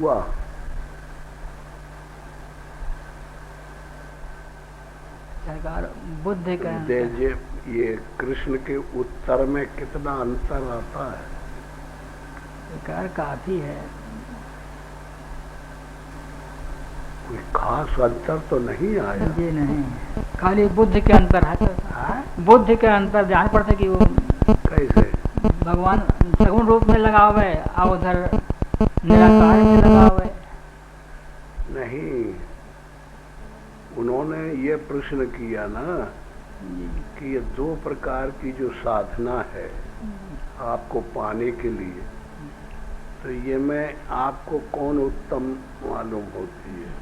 हुआ। सरकार बुद्ध का ये कृष्ण के उत्तर में कितना अंतर आता है? सरकार काफी है। कोई खास अंतर तो नहीं आया जी नहीं, खाली बुद्ध के अंतर है। तो बुद्ध के अंतर ध्यान पड़ता कि वो कैसे भगवान सगुण रूप में लगा हुआ है और उधर निराकार में लगा हुआ है। नहीं, उन्होंने ये प्रश्न किया ना कि ये दो प्रकार की जो साधना है आपको पाने के लिए, तो ये में आपको कौन उत्तम मालूम होती है?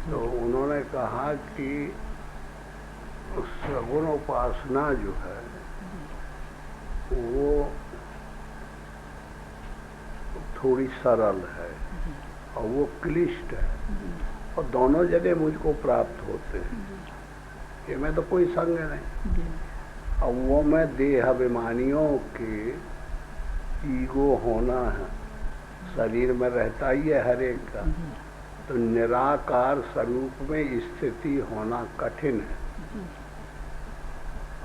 तो उन्होंने कहा कि सगुण उपासना जो है वो थोड़ी सरल है और वो क्लिष्ट है और दोनों जगह मुझको प्राप्त होते हैं। ये में तो कोई संग नहीं। और वो मैं देह अभिमानियों के ईगो होना है, शरीर में रहता ही है हर एक का, तो निराकार स्वरूप में स्थिति होना कठिन है।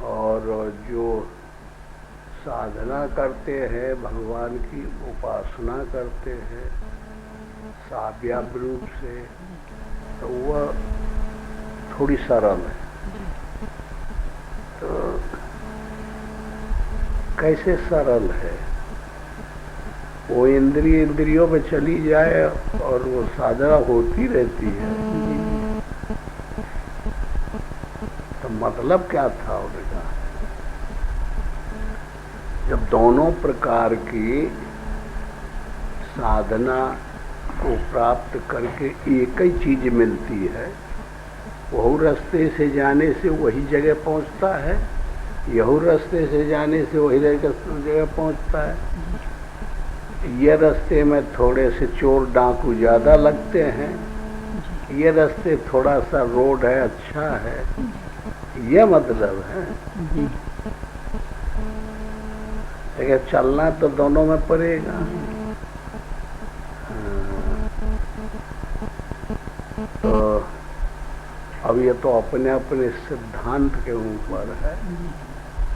और जो साधना करते हैं, भगवान की उपासना करते हैं साव्याप रूप से, तो वह थोड़ी सरल है। तो कैसे सरल है? वो इंद्रियों में चली जाए और वो साधना होती रहती है। तो मतलब क्या था उनका? जब दोनों प्रकार की साधना को प्राप्त करके एक ही चीज मिलती है, वही रास्ते से जाने से वही जगह पहुंचता है, यही रास्ते से जाने से वही जगह पहुंचता है। ये रास्ते में थोड़े से चोर डाकू ज्यादा लगते हैं, ये रास्ते थोड़ा सा रोड है अच्छा है, ये मतलब है। लेकिन चलना तो दोनों में पड़ेगा। तो अब ये तो अपने अपने सिद्धांत के ऊपर है,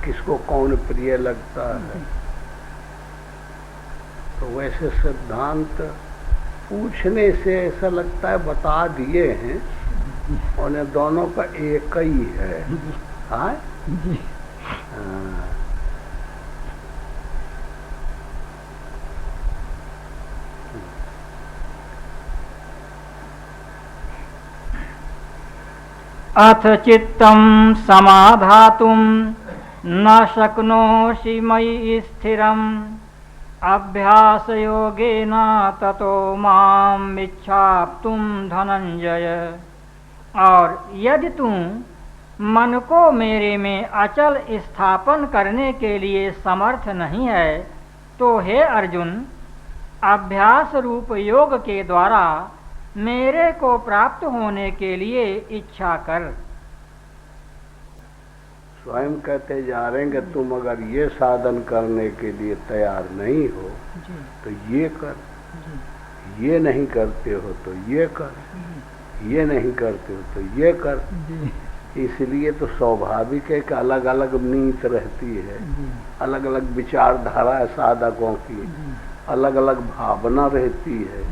किसको कौन प्रिय लगता है। तो वैसे सिद्धांत पूछने से ऐसा लगता है बता दिए हैं, उन्हें दोनों का एक ही है। हाँ, अथ चित्तं समाधातुं न शक्नोषि मयि स्थिरम् अभ्यासयोगेन ततो माम् इच्छाप्तुं धनंजय। और यदि तुम मन को मेरे में अचल स्थापन करने के लिए समर्थ नहीं है, तो हे अर्जुन, अभ्यास रूप योग के द्वारा मेरे को प्राप्त होने के लिए इच्छा कर। स्वयं कहते जा रहे हैं कि तुम अगर ये साधन करने के लिए तैयार नहीं हो तो ये कर, ये नहीं करते हो तो ये कर, ये नहीं करते हो तो ये कर। इसलिए तो स्वाभाविक है कि अलग अलग नीत रहती है, अलग अलग विचारधारा है साधकों की, अलग अलग भावना रहती है।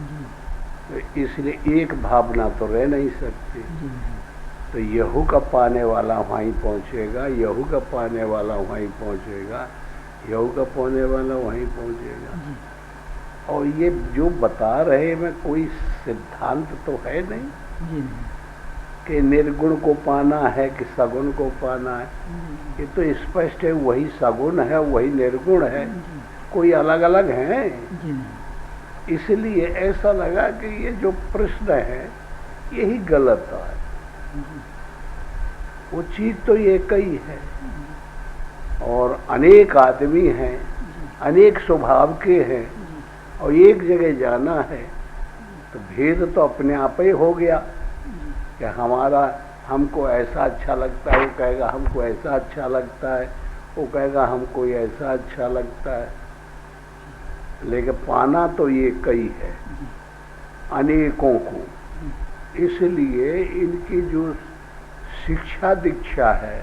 तो इसलिए एक भावना तो रह नहीं सकती। तो यहू का पाने वाला वहीं पहुंचेगा, यहू का पाने वाला वहीं पहुंचेगा, यहू का पाने वाला वहीं पहुंचेगा। और ये जो बता रहे में कोई सिद्धांत तो है नहीं कि निर्गुण को पाना है कि सगुण को पाना है। ये तो स्पष्ट है, वही सगुण है वही निर्गुण है, कोई अलग अलग है। इसलिए ऐसा लगा कि ये जो प्रश्न है यही गलत है। वो चीज तो एक ही है और अनेक आदमी हैं, अनेक स्वभाव के हैं और एक जगह जाना है, तो भेद तो अपने आप ही हो गया कि हमको ऐसा अच्छा लगता है, वो कहेगा हमको ऐसा अच्छा लगता है, वो कहेगा हमको ऐसा अच्छा लगता है। लेकिन पाना तो ये कई है, अनेकों को। इसलिए इनकी जो शिक्षा दीक्षा है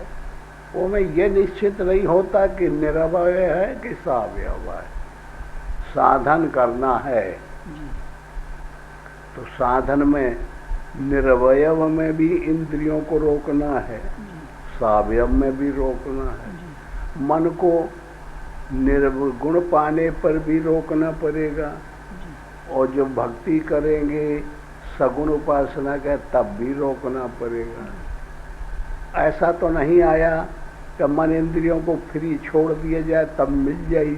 वो में ये निश्चित नहीं होता कि निरवय है कि सावयव है। साधन करना है तो साधन में निरवयव में भी इंद्रियों को रोकना है, सावयव में भी रोकना है। मन को निर्गुण पाने पर भी रोकना पड़ेगा, और जो भक्ति करेंगे सगुण उपासना का तब भी रोकना पड़ेगा। ऐसा तो नहीं आया कि मन इंद्रियों को फ्री छोड़ दिया जाए तब मिल जाए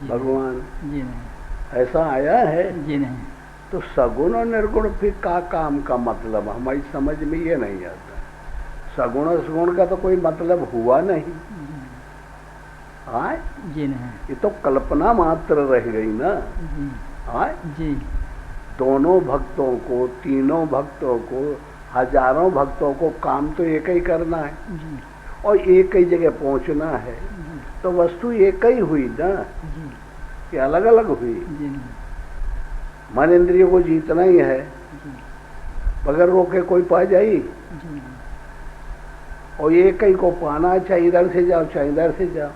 भगवान, जी नहीं, ऐसा आया है जी नहीं। तो सगुण और निर्गुण फिर का काम का मतलब हमारी समझ में ये नहीं आता। सगुण और सगुण का तो कोई मतलब हुआ नहीं, हाँ जी नहीं, ये तो कल्पना मात्र रह गई ना। हाँ जी दोनों भक्तों को, तीनों भक्तों को, हजारों भक्तों को काम तो एक ही करना है जी, और एक ही जगह पहुंचना है। तो वस्तु एक ही हुई ना जी, कि अलग अलग हुई। जी नहीं, मन इंद्रियों को जीतना ही है, जी, बगैर रोके कोई पा जाई। जी नहीं, और एक ही को पाना, चाहे इधर से जाओ चाहे इधर से जाओ,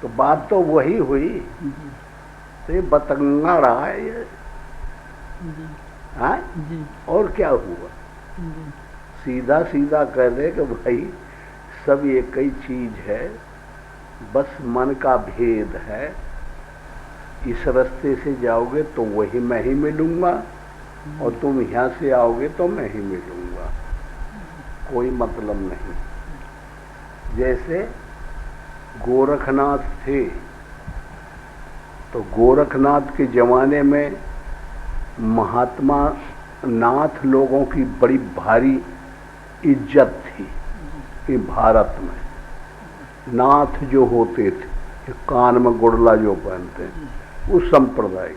तो बात तो वही हुई। जी, तो ये बतंगा रहा है ये, जी, हाँ जी, और क्या हुआ। जी, सीधा सीधा कह दे कि भाई सब एक ही चीज है, बस मन का भेद है। इस रास्ते से जाओगे तो वही मैं ही मिलूंगा, और तुम यहाँ से आओगे तो मैं ही मिलूंगा, कोई मतलब नहीं। जैसे गोरखनाथ थे तो गोरखनाथ के जमाने में महात्मा नाथ लोगों की बड़ी भारी इज्जत थी कि भारत में नाथ जो होते थे, कान में गुड़ला जो पहनते हैं, उस संप्रदाय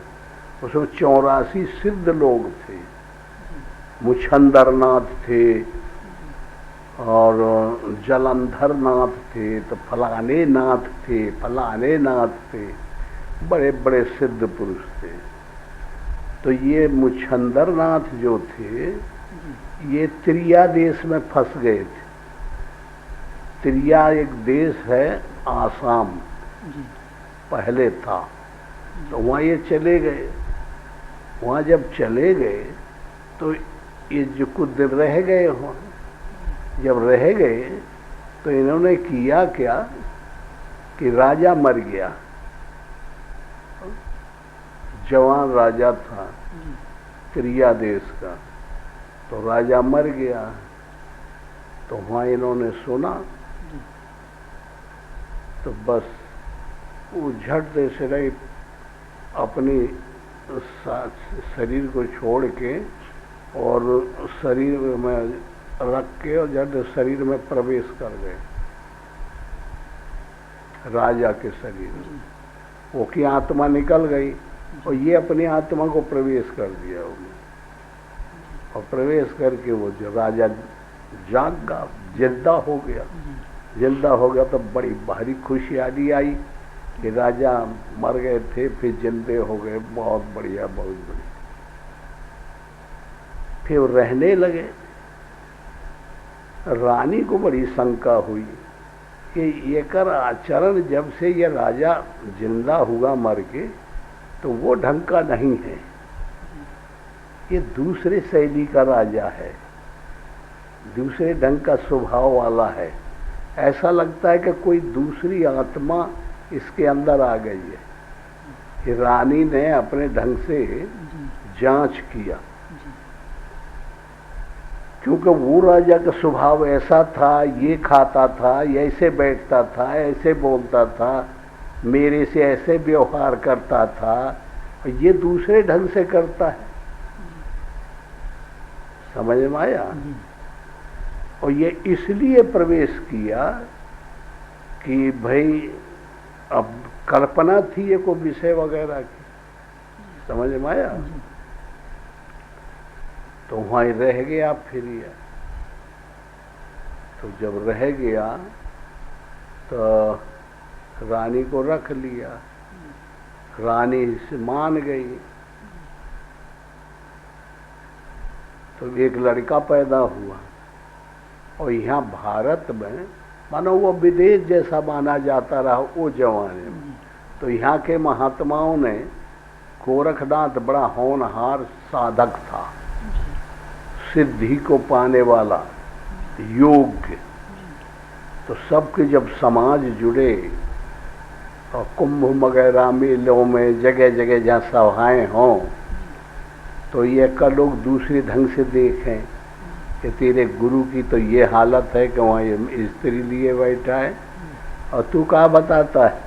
उसमें 84 सिद्ध लोग थे। मुछंदर नाथ थे और जलंधर नाथ थे, तो फलाने नाथ थे, फलाने नाथ थे, बड़े बड़े सिद्ध पुरुष थे। तो ये मुछंदर नाथ जो थे ये त्रिया देश में फंस गए थे। त्रिया एक देश है आसाम, पहले था, तो वहाँ ये चले गए। वहाँ जब चले गए तो ये जो कुछ दिन रह गए हों, जब रह गए तो इन्होंने किया क्या कि राजा मर गया, जवान राजा था त्रिया देश का, तो राजा मर गया। तो वहाँ इन्होंने सुना तो बस वो झट से रही अपनी शरीर को छोड़ के और शरीर में रख के और जब शरीर में प्रवेश कर गए, राजा के शरीर में वो की आत्मा निकल गई और ये अपनी आत्मा को प्रवेश कर दिया उन्होंने। और प्रवेश करके वो जो राजा जागा, जिंदा हो गया। जिंदा हो गया तो बड़ी भारी खुशहाली आई कि राजा मर गए थे फिर जिंदे हो गए, बहुत बढ़िया, बहुत बढ़िया। फिर वो रहने लगे। रानी को बड़ी शंका हुई कि ये कर आचरण, जब से ये राजा जिंदा हुआ मर के, तो वो ढंग का नहीं है, ये दूसरे शैली का राजा है, दूसरे ढंग का स्वभाव वाला है। ऐसा लगता है कि कोई दूसरी आत्मा इसके अंदर आ गई है। कि रानी ने अपने ढंग से जांच किया, क्योंकि वो राजा का स्वभाव ऐसा था, ये खाता था, ऐसे बैठता था, ऐसे बोलता था, मेरे से ऐसे व्यवहार करता था, और ये दूसरे ढंग से करता है। समझ में आया? और ये इसलिए प्रवेश किया कि भाई अब कल्पना थी ये कोई विषय वगैरह की। समझ में आया? तो वहीं रह गया फिर ये। तो जब रह गया तो रानी को रख लिया। रानी से मान गई। तो एक लड़का पैदा हुआ और यहाँ भारत में मानो वो विदेश जैसा माना जाता रहा वो जमाने में। तो यहाँ के महात्माओं ने, गोरखनाथ बड़ा होनहार साधक था, सिद्धि को पाने वाला, योग्य। तो सबके जब समाज जुड़े और कुंभ वगैरह मेलों में जगह जगह जहाँ सभाएं हों, तो ये का लोग दूसरे ढंग से देखें कि तेरे गुरु की तो ये हालत है कि वहाँ ये स्त्री लिए बैठा है और तू क्या बताता है।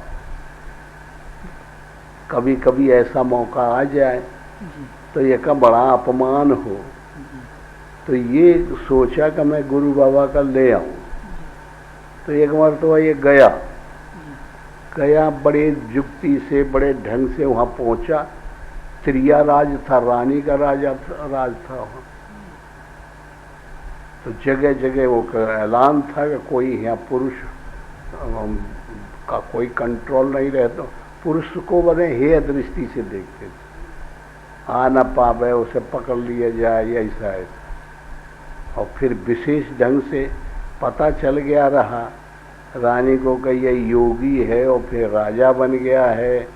कभी कभी ऐसा मौका आ जाए तो ये का बड़ा अपमान हो। तो ये सोचा कि मैं गुरु बाबा का ले आऊं। तो एक बार तो ये गया बड़े युक्ति से, बड़े ढंग से वहाँ पहुँचा। त्रिया राज था, रानी का राज था वहाँ। तो जगह जगह वो ऐलान था कि कोई यहाँ पुरुष का कोई कंट्रोल नहीं रहता। पुरुष को बने हे दृष्टि से देखते थे, आ न पावे उसे पकड़ लिया जाए, ऐसा ऐसा। और फिर विशेष ढंग से पता चल गया रहा रानी को कि ये योगी है और फिर राजा बन गया है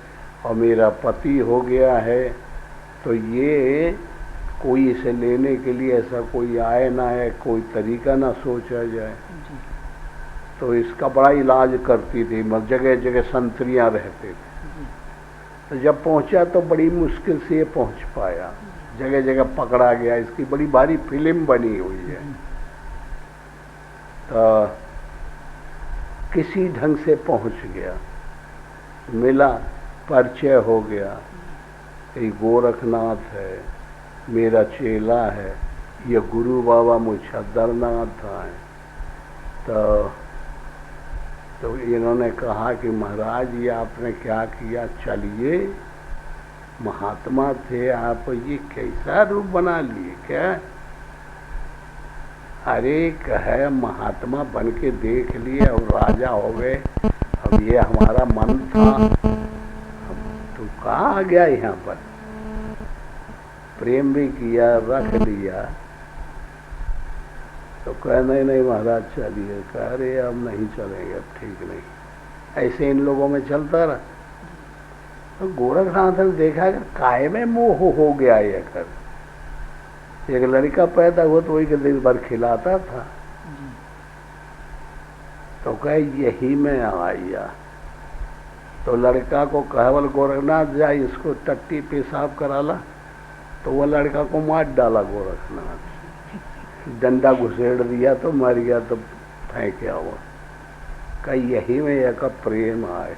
और मेरा पति हो गया है। तो ये कोई इसे लेने के लिए ऐसा कोई आए ना है, कोई तरीका ना सोचा जाए। तो इसका बड़ा इलाज करती थी, जगह जगह संतरियाँ रहते थे। तो जब पहुंचा तो बड़ी मुश्किल से ये पहुंच पाया, जगह जगह पकड़ा गया। इसकी बड़ी भारी फिल्म बनी हुई है। तो किसी ढंग से पहुंच गया, मिला, परिचय हो गया, ये गोरखनाथ है, मेरा चेला है, ये गुरु बाबा मुछद्दरनाथ हैं। तो इन्होंने कहा कि महाराज ये आपने क्या किया, चलिए महात्मा थे आप, ये कैसा रूप बना लिए क्या। अरे कहे महात्मा बन के देख लिए और राजा हो गए, अब ये हमारा मन था, अब तू कहाँ आ गया यहाँ पर। प्रेम भी किया, रख लिया। तो कह नहीं महाराज चलिए। कह अरे अब नहीं चलेंगे, अब ठीक नहीं। ऐसे इन लोगों में चलता रहा। तो गोरखनाथ ने देखा कि काय में मोह हो गया ये कर। एक लड़का पैदा हुआ तो वही के दिन भर खिलाता था। तो कहे यही में आया। तो लड़का को कहा बोल गोरखनाथ जा इसको टट्टी पेशाब करा ला। तो वह लड़का को मार डाला गोरखनाथ, डंडा घुसेड़ दिया तो मर गया। तो फेंका हुआ। कहीं यही में यह का प्रेम आए।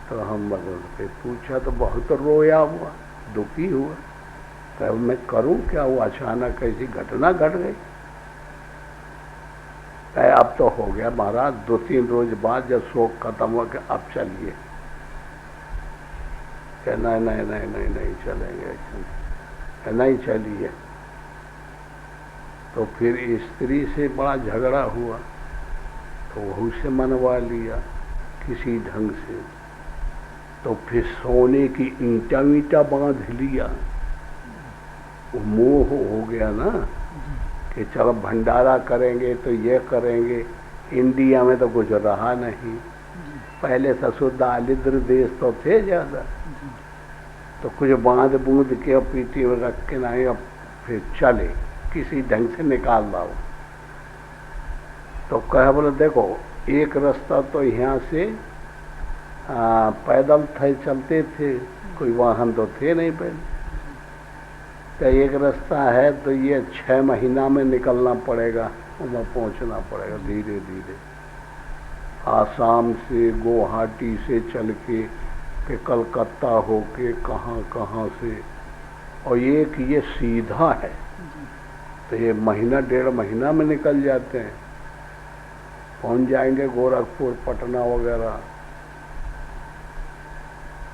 तो हम बदल पे पूछा तो बहुत रोया हुआ, दुखी हुआ। तो मैं करूं क्या, वो अचानक ऐसी घटना घट गई। अब तो हो गया महाराज, 2-3 रोज बाद जब शोक खत्म हुआ कि अब चलिए। नहीं चलेंगे, नहीं चलिए। तो फिर स्त्री से बड़ा झगड़ा हुआ तो वह से मनवा लिया किसी ढंग से। तो फिर सोने की ईंटा बांध लिया। वो मोह हो गया ना कि चलो भंडारा करेंगे तो ये करेंगे। इंडिया में तो कुछ रहा नहीं, पहले ससुर दारिद्र देश तो थे ज़्यादा। तो कुछ बांध बूंद के और पीठी में रख के नहीं, अब फिर चले किसी ढंग से निकाल लाओ। तो कहे बोले देखो एक रास्ता तो यहाँ से पैदल थे, चलते थे, कोई वाहन तो थे नहीं पहले। तो एक रास्ता है तो ये 6 महीना में निकलना पड़ेगा, वहाँ पहुँचना पड़ेगा धीरे धीरे। आसाम से, गुवाहाटी से चल के कलकत्ता होके कहाँ से। और एक ये सीधा है तो ये महीना 1.5 महीना में निकल जाते हैं, पहुँच जाएंगे गोरखपुर, पटना वगैरह।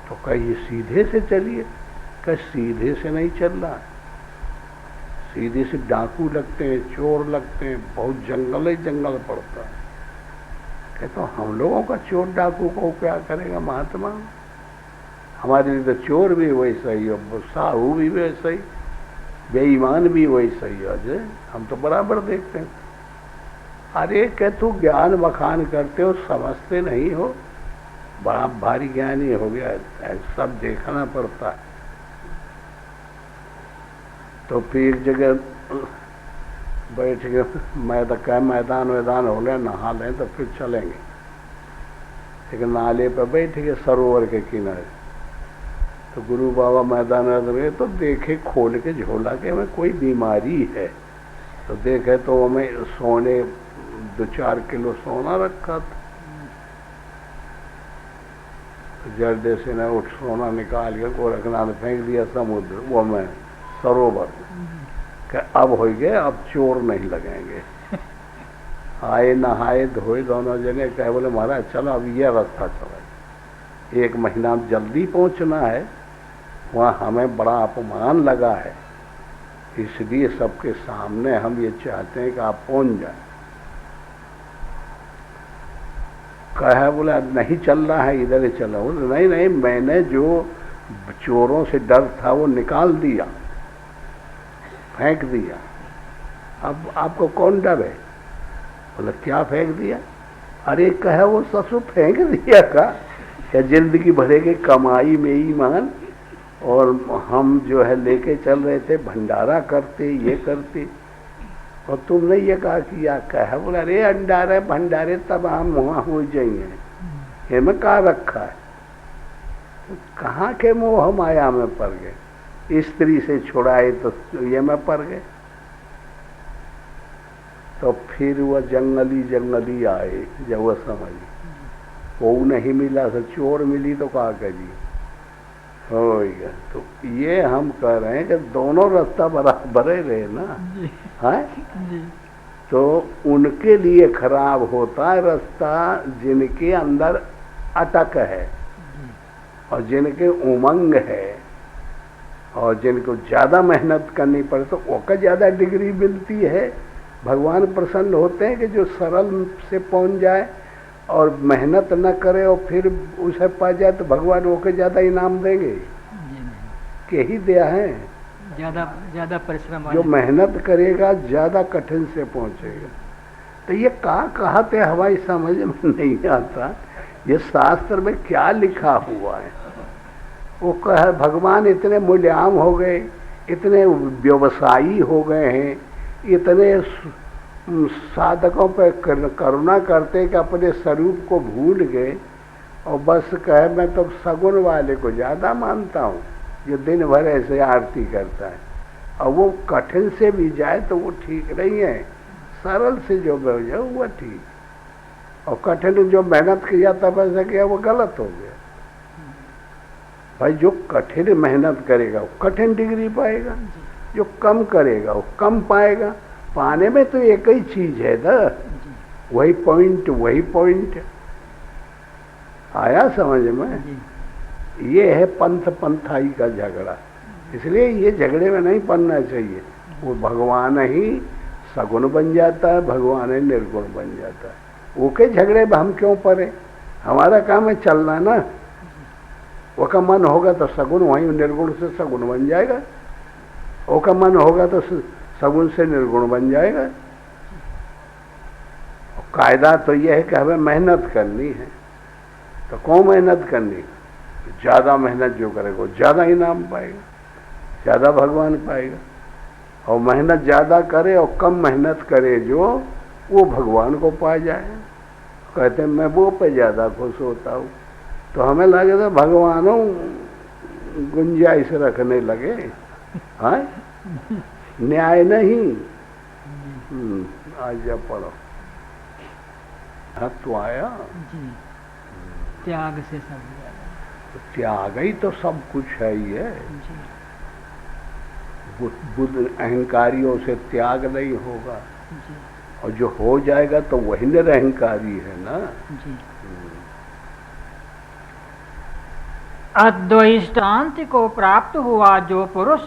तो कहीं सीधे से चलिए, कहीं सीधे से नहीं चलना है। सीधे से डाकू लगते हैं, चोर लगते हैं, बहुत जंगल ही जंगल पड़ता है। कहते तो हम लोगों का चोर डाकू को क्या करेगा महात्मा। हमारे लिए तो चोर भी वैसा ही है, साहू भी वैसा ही, बेईमान भी वैसा ही है। हम तो बराबर देखते हैं। अरे क्या तू ज्ञान बखान करते हो, समझते नहीं हो, बड़ा भारी ज्ञानी हो गया, सब देखना पड़ता है। तो फिर एक जगह बैठ के मैदान वैदान हो लें, नहा लें तो फिर चलेंगे। एक नाले पर बैठ के सरोवर के किनारे, तो गुरु बाबा मैदान में तो देखे खोल के झोला के हमें कोई बीमारी है, तो देखे तो हमें सोने 2-4 किलो सोना रखा था। तो जर्दे से न उठ सोना निकाल के गोरखनाथ फेंक दिया समुद्र, वो मैं सरोवर कि अब हो गए, अब चोर नहीं लगेंगे। आए नहाए धोए दोनों जने, कहे बोले महाराज चलो अब ये रास्ता चला, 1 महीना जल्दी पहुंचना है, वहाँ हमें बड़ा अपमान लगा है, इसलिए सबके सामने हम ये चाहते हैं कि आप पहुंच जाए। कहे बोला नहीं चल रहा है, इधर ही चला। बोले नहीं नहीं, मैंने जो चोरों से डर था वो निकाल दिया, फेंक दिया, अब आपको कौन डर है? बोला क्या फेंक दिया? अरे कहे वो ससुर फेंक दिया का, क्या जिंदगी भरे की कमाई में ईमान, और हम जो है लेके चल रहे थे, भंडारा करते ये करते, और तुमने ये कहा किया। कहे बोला अरे अंडारे भंडारे तब हम वहाँ हो जाइए, ये में कहा रखा है। कहाँ के मोह माया में पड़ गए, स्त्री से छुड़ाए तो ये में पड़ गए। तो फिर वह जंगली आए, जब वह समझी वो नहीं मिला, तो चोर मिली तो कहा करिए होगा। तो ये हम कह रहे हैं कि दोनों रास्ता बराबर रहे ना, है तो उनके लिए खराब होता है रास्ता जिनके अंदर अटक है, और जिनके उमंग है, और जिनको ज़्यादा मेहनत करनी पड़े तो ओका ज़्यादा डिग्री मिलती है। भगवान प्रसन्न होते हैं कि जो सरल से पहुंच जाए और मेहनत न करे और फिर उसे पा जाए, तो भगवान ओके ज़्यादा इनाम देंगे के ही दिया है। ज़्यादा परिश्रम जो मेहनत करेगा ज़्यादा कठिन से पहुंचेगा। तो ये कहा थे हमारी समझ में नहीं आता, ये शास्त्र में क्या लिखा हुआ है। वो कहे भगवान इतने मूल्यवान हो गए, इतने व्यवसायी हो गए हैं, इतने साधकों पर करुणा करते कि अपने स्वरूप को भूल गए, और बस कहे मैं तो सगुन वाले को ज़्यादा मानता हूँ जो दिन भर ऐसे आरती करता है, और वो कठिन से भी जाए तो वो ठीक नहीं है, सरल से जो हो जाए वो ठीक, और कठिन जो मेहनत किया तपस्या किया वो गलत हो गया। भाई जो कठिन मेहनत करेगा वो कठिन डिग्री पाएगा, जो कम करेगा वो कम पाएगा। पाने में तो एक ही चीज है ना, वही पॉइंट आया समझ में। ये है पंथाई का झगड़ा, इसलिए ये झगड़े में नहीं पड़ना चाहिए। वो भगवान ही सगुण बन जाता है, भगवान ही निर्गुण बन जाता है। वो के झगड़े में हम क्यों पड़े? हमारा काम है चलना ना। वो का मन होगा तो सगुण वहीं निर्गुण से सगुण बन जाएगा, वो का मन होगा तो सगुण से निर्गुण बन जाएगा। कायदा तो यह है कि हमें मेहनत करनी है, तो कौन मेहनत करनी? ज़्यादा मेहनत जो करेगा वो ज़्यादा इनाम पाएगा, ज़्यादा भगवान पाएगा। और मेहनत ज़्यादा करे और कम मेहनत करे जो, वो भगवान को पा जाए। कहते हैं मैं वो पे ज़्यादा खुश होता हूँ। तो हमें लगे था भगवानों गुंजाइश रखने लगे, हाँ न्याय नहीं। आज जब पढ़ो तो आया त्याग से सब, तो त्याग ही तो सब कुछ है ही है। बुद्ध अहंकारियों से त्याग नहीं होगा, और जो हो जाएगा तो वही निरहंकारी है ना। अद्वैष्टांति को प्राप्त हुआ जो पुरुष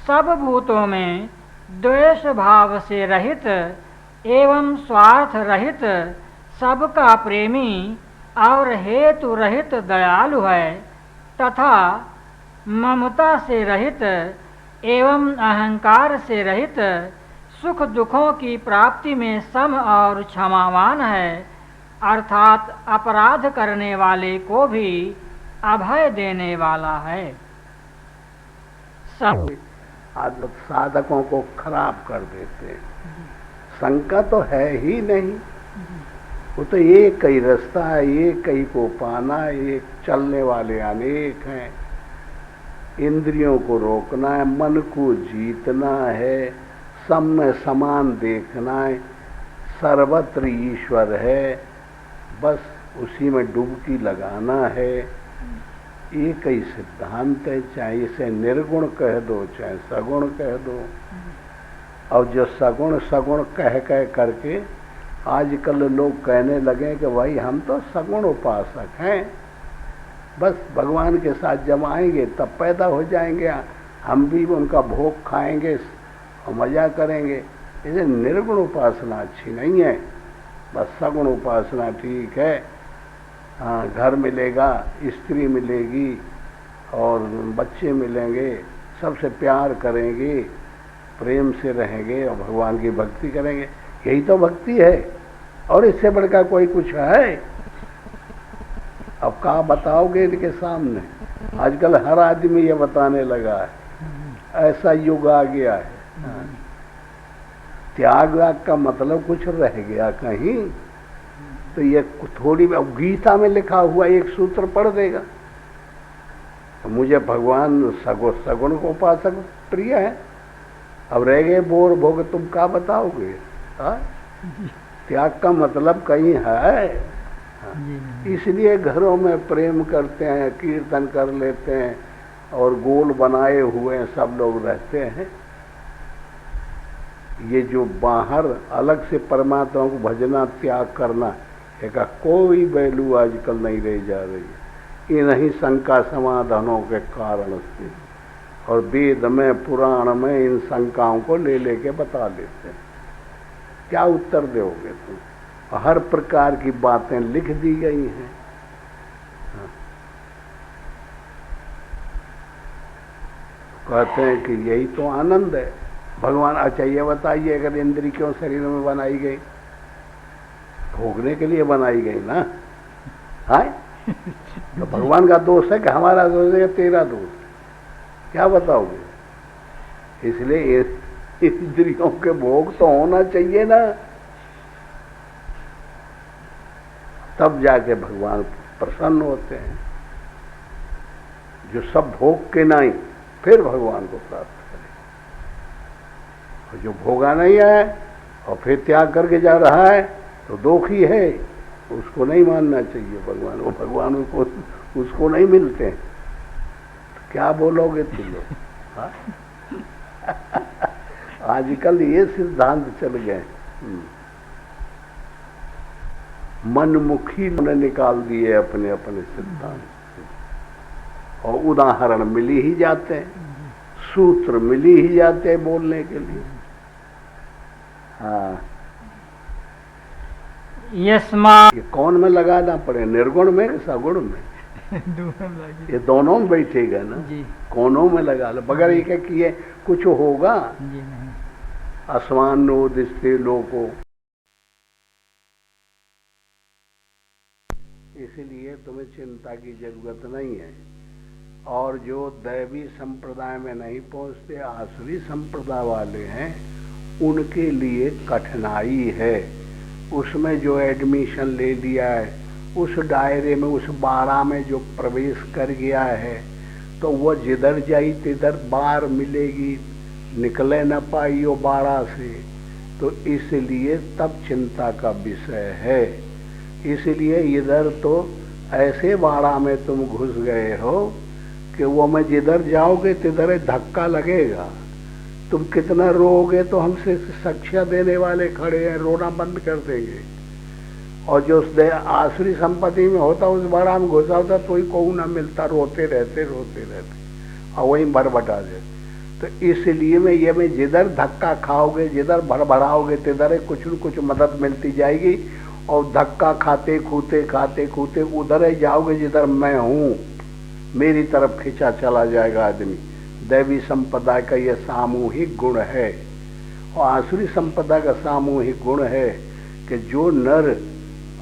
सब भूतों में द्वेष भाव से रहित एवं स्वार्थ रहित, सबका प्रेमी और हेतु रहित दयालु है, तथा ममता से रहित एवं अहंकार से रहित सुख दुखों की प्राप्ति में सम और क्षमावान है, अर्थात अपराध करने वाले को भी अभय देने वाला है। सब आदत साधकों को खराब कर देते हैं। शंका तो है ही नहीं, वो तो एक ही रास्ता है, एक ही को पाना, एक चलने वाले अनेक हैं। इंद्रियों को रोकना है, मन को जीतना है, सब में समान देखना है, सर्वत्र ईश्वर है, बस उसी में डुबकी लगाना है। एक ही सिद्धांत है, चाहे इसे निर्गुण कह दो चाहे सगुण कह दो। और जो सगुण सगुण कह कह करके आजकल लोग कहने लगे कि भाई हम तो सगुण उपासक हैं, बस भगवान के साथ जब आएंगे तब पैदा हो जाएंगे, हम भी उनका भोग खाएंगे और मजा करेंगे। इसे निर्गुण उपासना अच्छी नहीं है, बस सगुण उपासना ठीक है। हाँ, घर मिलेगा, स्त्री मिलेगी और बच्चे मिलेंगे, सबसे प्यार करेंगे, प्रेम से रहेंगे और भगवान की भक्ति करेंगे, यही तो भक्ति है। और इससे बढ़कर कोई कुछ है? अब कहाँ बताओगे इनके सामने? आजकल हर आदमी ये बताने लगा है, ऐसा युग आ गया है। त्याग का मतलब कुछ रह गया कहीं? तो ये थोड़ी गीता में लिखा हुआ एक सूत्र पढ़ देगा तो मुझे भगवान सगुण को उपासक प्रिय है। अब रह गए बोर भोग, तुम क्या बताओगे? त्याग का मतलब कहीं है? इसलिए घरों में प्रेम करते हैं, कीर्तन कर लेते हैं और गोल बनाए हुए सब लोग रहते हैं। ये जो बाहर अलग से परमात्मा को भजना त्याग करना, इसका कोई वैल्यू आजकल नहीं रही जा रही है। इन्हीं शंका समाधानों के कारण से, और वेद में पुराण में इन शंकाओं को ले लेके बता देते हैं। क्या उत्तर दोगे तुम? हर प्रकार की बातें लिख दी गई हैं। कहते हैं कि यही तो आनंद है भगवान। अच्छा ये बताइए, अगर इंद्री क्यों शरीर में बनाई गई? भोगने के लिए बनाई गई ना, है? तो भगवान का दोष है कि हमारा दोष है या तेरा दोष? क्या बताओगे? इसलिए इंद्रियों के भोग तो होना चाहिए ना, तब जाके भगवान प्रसन्न होते हैं। जो सब भोग के नहीं, फिर भगवान को प्राप्त करें। और जो भोगा नहीं है और फिर त्याग करके जा रहा है तो दोषी है, उसको नहीं मानना चाहिए भगवान। वो भगवान उसको नहीं मिलते हैं। तो क्या बोलोगे तुम लोग? आजकल ये सिद्धांत चल गए, मनमुखी ने निकाल दिए अपने अपने सिद्धांत, और उदाहरण मिल ही जाते हैं, सूत्र मिल ही जाते हैं बोलने के लिए। हाँ, ये कौन में लगाना पड़े, निर्गुण में कि सगुण में? ये दोनों में बैठेगा ना जी। कोनों में लगा लो, बगैर ये क्या किए कुछ होगा जी? नहीं। आसमान नो दिसते लोको, इसलिए तुम्हें चिंता की जरूरत नहीं है। और जो दैवी संप्रदाय में नहीं पहुंचते, आसुरी संप्रदाय वाले हैं, उनके लिए कठिनाई है। उसमें जो एडमिशन ले लिया है, उस दायरे में, उस बाड़ा में जो प्रवेश कर गया है, तो वह जिधर जाई तिधर बार मिलेगी, निकले न पाई वो बाड़ा से। तो इसलिए तब चिंता का विषय है। इसलिए इधर तो ऐसे बाड़ा में तुम घुस गए हो कि वो में जिधर जाओगे तिधर धक्का लगेगा। तुम कितना रोओगे तो हमसे साक्ष्य देने वाले खड़े हैं, रोना बंद कर देंगे। और जो आसुरी संपत्ति में होता, उस बाड़ा में घुसा होता तो ही कोई ना मिलता, रोते रहते और वहीं भरभटा दे। तो इसलिए मैं जिधर धक्का खाओगे, जिधर भरभराओगे, तिधर कुछ न कुछ मदद मिलती जाएगी। और धक्का खाते खूते उधर ही जाओगे जिधर मैं हूँ। मेरी तरफ खींचा चला जाएगा आदमी। दैवी संपदा का यह सामूहिक गुण है। और आसुरी संपदा का सामूहिक गुण है कि जो नर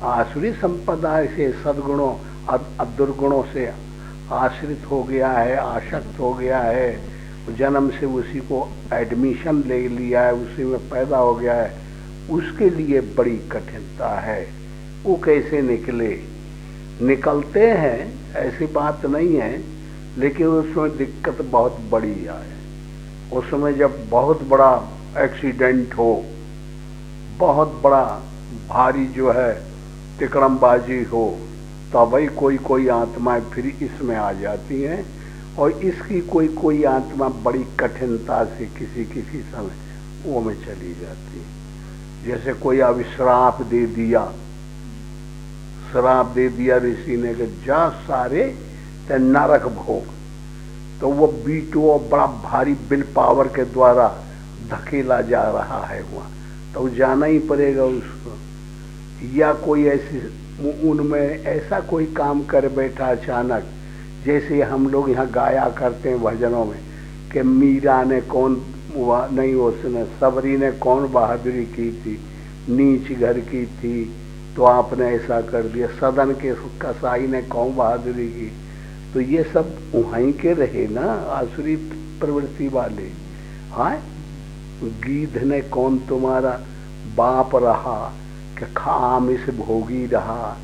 आसुरी संपदा से सद्गुणों और दुर्गुणों से आश्रित हो गया है, आसक्त हो गया है, जन्म से उसी को एडमिशन ले लिया है, उसी में पैदा हो गया है, उसके लिए बड़ी कठिनता है। वो कैसे निकलते हैं ऐसी बात नहीं है, लेकिन उसमें दिक्कत बहुत बड़ी है। उसमें जब बहुत बड़ा एक्सीडेंट हो, बहुत बड़ा भारी जो है तिकड़मबाजी हो, तभी कोई आत्माएं फिर इसमें आ जाती हैं। और इसकी कोई आत्मा बड़ी कठिनता से किसी समय वो में चली जाती है। जैसे कोई अब श्राप दे दिया ऋषि ने कि जा सारे ते नरक भोग, तो वो बीटो बड़ा भारी बिल पावर के द्वारा धकेला जा रहा है वहाँ, तो वो जाना ही पड़ेगा उसको। या कोई ऐसी उनमें ऐसा कोई काम कर बैठा अचानक, जैसे हम लोग यहाँ गाया करते हैं भजनों में कि मीरा ने कौन नहीं, उसने सबरी ने कौन बहादुरी की थी, नीच घर की थी तो आपने ऐसा कर दिया, सदन के कसाई ने कौन बहादुरी की। तो ये सब वहीं के रहे ना आसुरी प्रवृत्ति वाले। हाँ, गीध ने कौन तुम्हारा बाप रहा कि आमिष भोगी रहा,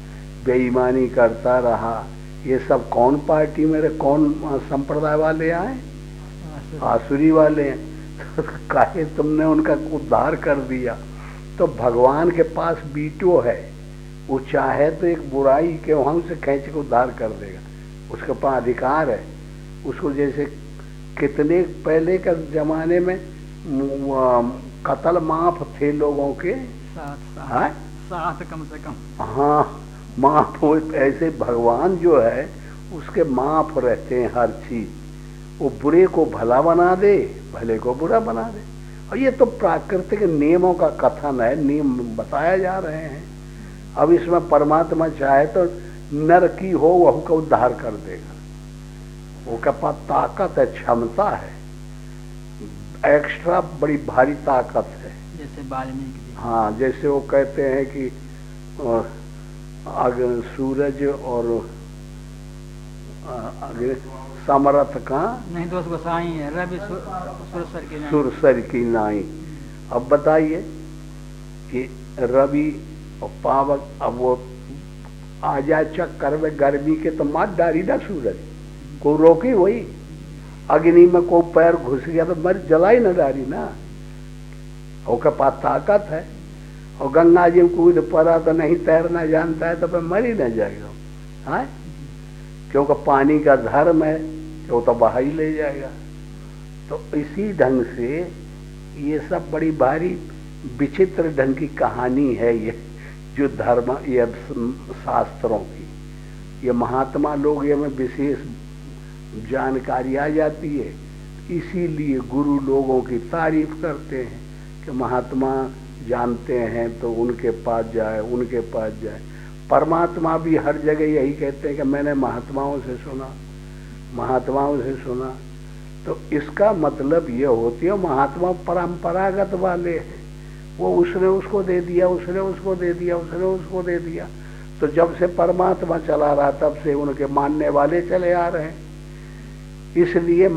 बेईमानी करता रहा। ये सब कौन पार्टी में रहे, कौन संप्रदाय वाले आए? आसुरी वाले हैं। तो काहे तुमने उनका उद्धार कर दिया। तो भगवान के पास बीटो है, वो चाहे तो एक बुराई के वहां से खींच के उद्धार कर देगा, उसके पास अधिकार है। उसको जैसे कितने पहले के जमाने में कत्ल माफ थे लोगों के, 7 कम से कम। हाँ, माफ हो। ऐसे भगवान जो है उसके माफ रहते हैं हर चीज। वो बुरे को भला बना दे, भले को बुरा बना दे। और ये तो प्राकृतिक नियमों का कथन है, नियम बताया जा रहे हैं। अब इसमें परमात्मा चाहे तो नर की हो वह का उद्धार कर देगा। वो के पास ताकत है, क्षमता है, एक्स्ट्रा बड़ी भारी ताकत है। जैसे वाल्मीकि। हाँ, जैसे वो कहते हैं कि अगर सूरज और अगर समरथ का नहीं दोस्त गोसाई है, रवि सुरसर की नाई। अब बताइए कि रवि और पावक, अब वो आ जाए चक्कर में गर्मी के तो मार डाली ना सूरज को, रोकी वही। अग्नि में को पैर घुस गया तो मर जलाई न डाली ना, उसके पास ताकत है। और गंगा जी में कूद पड़ा तो नहीं तैरना जानता है तो फिर मर ही न जाएगा। हाँ, क्योंकि पानी का धर्म है कि वो तो बहा ही ले जाएगा। तो इसी ढंग से ये सब बड़ी भारी विचित्र ढंग की कहानी है ये जो धर्म, ये शास्त्रों की। ये महात्मा लोग ये में विशेष जानकारी आ जाती है, इसीलिए गुरु लोगों की तारीफ करते हैं कि महात्मा जानते हैं तो उनके पास जाए, उनके पास जाए। परमात्मा भी हर जगह यही कहते हैं कि मैंने महात्माओं से सुना। तो इसका मतलब ये होती है महात्मा परंपरागत वाले हैं, वो उसने उसको दे दिया, उसने उसको दे दिया, उसने उसको दे दिया। तो जब से परमात्मा चला रहा तब से उनके मानने वाले चले आ रहे हैं। इसलिए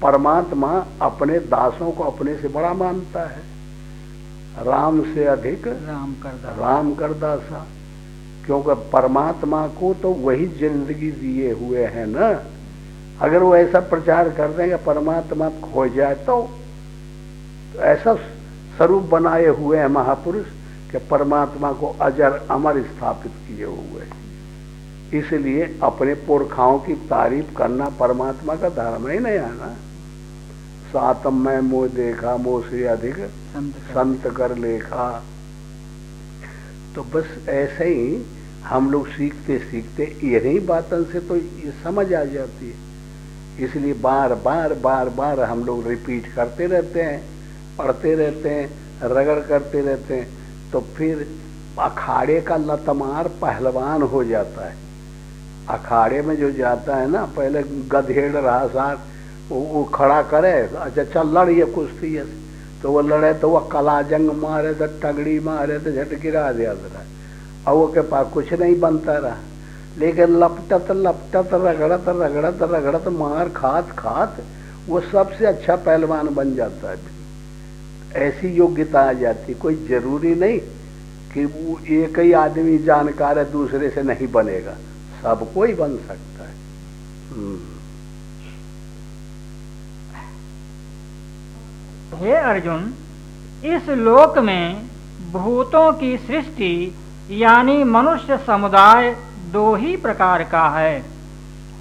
परमात्मा अपने दासों को अपने से बड़ा मानता है। राम से अधिक राम कर दासा, क्योंकि परमात्मा को तो वही जिंदगी दिए हुए हैं ना। अगर वो ऐसा प्रचार कर देंगे परमात्मा खो जाए तो ऐसा स्वरूप बनाए हुए हैं महापुरुष कि परमात्मा को अजर अमर स्थापित किए हुए हैं। इसलिए अपने पुरखाओं की तारीफ करना परमात्मा का धर्म ही नहीं है ना। सातम में मोह देखा, मोह से अधिक संत कर लेखा। तो बस ऐसे ही हम लोग सीखते सीखते इन्हीं बातों से तो ये समझ आ जाती है। इसलिए बार बार हम लोग रिपीट करते रहते हैं, पढ़ते रहते हैं, रगड़ करते रहते हैं, तो फिर अखाड़े का लतमार पहलवान हो जाता है। अखाड़े में जो जाता है ना, पहले गधेड़ रहा साथ वो खड़ा करे, अच्छा चल लड़िए कुश्ती ऐसे, तो वो लड़े तो वो कला जंग मारे तो टंगड़ी मारे तो झट गिरा दिया जरा, और वो के पास कुछ नहीं बनता रहा। लेकिन लपटत लपटत रगड़त रगड़त रगड़त मार खात खात वो सबसे अच्छा पहलवान बन जाता है। ऐसी योग्यता आ जाती, कोई जरूरी नहीं कि वो एक ही आदमी जानकार है दूसरे से नहीं बनेगा, सब कोई बन सकता है। हे अर्जुन, इस लोक में भूतों की सृष्टि यानी मनुष्य समुदाय दो ही प्रकार का है।